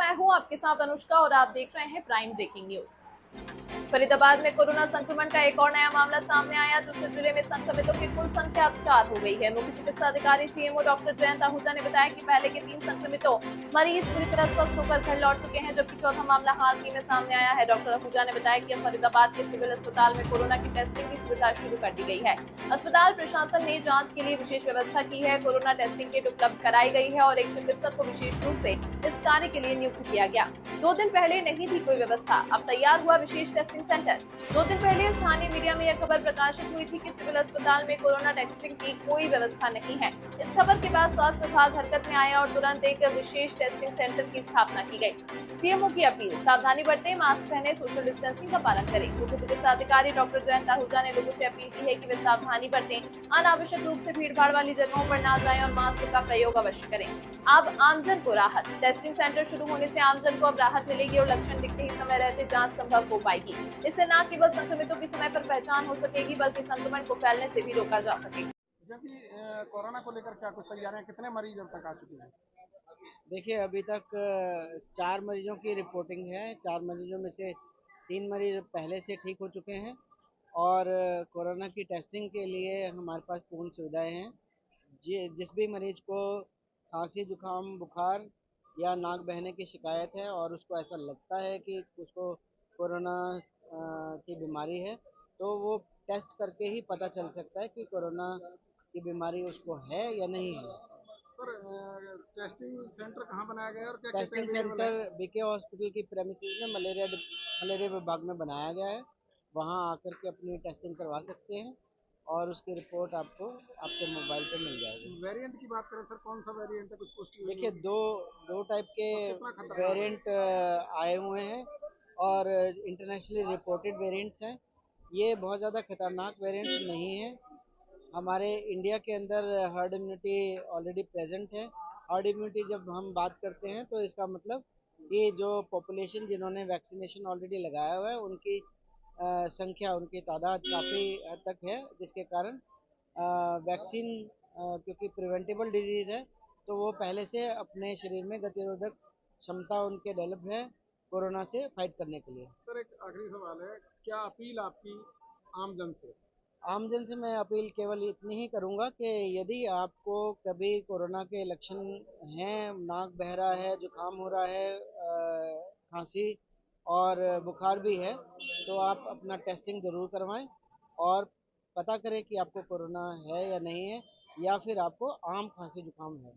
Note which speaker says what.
Speaker 1: मैं हूं आपके साथ अनुष्का और आप देख रहे हैं प्राइम ब्रेकिंग न्यूज। फरीदाबाद में कोरोना संक्रमण का एक और नया मामला सामने आया, जिससे जिले में संक्रमितों की कुल संख्या अब 4 हो गई है। मुख्य चिकित्सा अधिकारी सीएमओ डॉक्टर जयंत आहूजा ने बताया कि पहले के 3 संक्रमितों मरीज पूरी तरह स्वस्थ होकर घर लौट चुके हैं, जबकि चौथा मामला हाल ही में सामने आया है। डॉक्टर आहूजा ने बताया कि फरीदाबाद के सिविल अस्पताल में कोरोना की टेस्टिंग की सुविधा शुरू कर दी गई है। अस्पताल प्रशासन ने जाँच के लिए विशेष व्यवस्था की है। कोरोना टेस्टिंग किट उपलब्ध कराई गई है और एक चिकित्सक को विशेष रूप से इस कार्य के लिए नियुक्त किया गया। 2 दिन पहले नहीं थी कोई व्यवस्था, अब तैयार हुआ विशेष टेस्टिंग सेंटर। 2 दिन पहले स्थानीय मीडिया में यह खबर प्रकाशित हुई थी कि सिविल अस्पताल में कोरोना टेस्टिंग की कोई व्यवस्था नहीं है। इस खबर के बाद स्वास्थ्य विभाग हरकत में आया और तुरंत एक विशेष टेस्टिंग सेंटर की स्थापना की गई। सीएमओ की अपील, सावधानी बरतें, मास्क पहने, सोशल डिस्टेंसिंग का पालन करें। मुख्य चिकित्सा अधिकारी डॉक्टर जयंत आहूजा ने लोगों से अपील की है कि वे सावधानी बरतें, अनावश्यक रूप से भीड़-भाड़ वाली जगहों पर न जाएं और मास्क का प्रयोग अवश्य करें। अब आमजन को राहत, टेस्टिंग सेंटर शुरू होने से आमजन को अब राहत मिलेगी और लक्षण दिखते ही समय रहते जांच संभव हो पाएगी। इससे न केवल संक्रमितों की समय पर पहचान हो सकेगी, बल्कि संक्रमण को फैलने से भी रोका जा सकेगा।
Speaker 2: जी, कोरोना को लेकर क्या कुछ तैयारियां, कितने मरीज अब तक आ चुके हैं?
Speaker 3: देखिए, अभी तक 4 मरीजों की रिपोर्टिंग है। 4 मरीजों में से 3 मरीज पहले से ठीक हो चुके हैं और कोरोना की टेस्टिंग के लिए हमारे पास पूर्ण सुविधाएं हैं। जिस भी मरीज को खांसी, जुकाम, बुखार या नाक बहने की शिकायत है और उसको ऐसा लगता है कि उसको कोरोना की बीमारी है, तो वो टेस्ट करके ही पता चल सकता है कि कोरोना की बीमारी उसको है या नहीं है।
Speaker 2: सर, टेस्टिंग सेंटर कहाँ बनाया गया है और क्या किट
Speaker 3: टेस्टिंग
Speaker 2: अवेलेबल
Speaker 3: सेंटर
Speaker 2: है?
Speaker 3: बीके हॉस्पिटल की प्रेमिसेस में मलेरिया विभाग में बनाया गया है। वहाँ आकर के अपनी टेस्टिंग करवा सकते हैं और उसकी रिपोर्ट आपको आपके मोबाइल पे मिल जाएगी।
Speaker 2: वेरिएंट की बात करें सर, कौन सा वेरिएंट है, कुछ पुष्टि हुई
Speaker 3: देखिए,
Speaker 2: है?
Speaker 3: दो टाइप के
Speaker 2: और कितना खतरनाक है?
Speaker 3: वेरिएंट आए हुए हैं और इंटरनेशनली रिपोर्टेड वेरिएंट्स हैं। ये बहुत ज़्यादा खतरनाक वेरिएंट्स नहीं है। हमारे इंडिया के अंदर हर्ड इम्यूनिटी ऑलरेडी प्रेजेंट है। हर्ड इम्यूनिटी जब हम बात करते हैं तो इसका मतलब कि जो पॉपुलेशन जिन्होंने वैक्सीनेशन ऑलरेडी लगाया हुआ है उनकी संख्या, उनकी तादाद काफ़ी हद तक है, जिसके कारण वैक्सीन क्योंकि प्रिवेंटेबल डिजीज़ है तो वो पहले से अपने शरीर में गतिरोधक क्षमता उनके डेवलप है कोरोना से फाइट करने के लिए।
Speaker 2: सर, एक आखिरी सवाल है, क्या अपील आपकी आमजन से?
Speaker 3: आमजन से मैं अपील केवल इतनी ही करूंगा कि यदि आपको कभी कोरोना के लक्षण हैं, नाक बह रहा है, जुकाम हो रहा है, खांसी और बुखार भी है, तो आप अपना टेस्टिंग ज़रूर करवाएं और पता करें कि आपको कोरोना है या नहीं है, या फिर आपको आम खांसी जुकाम है।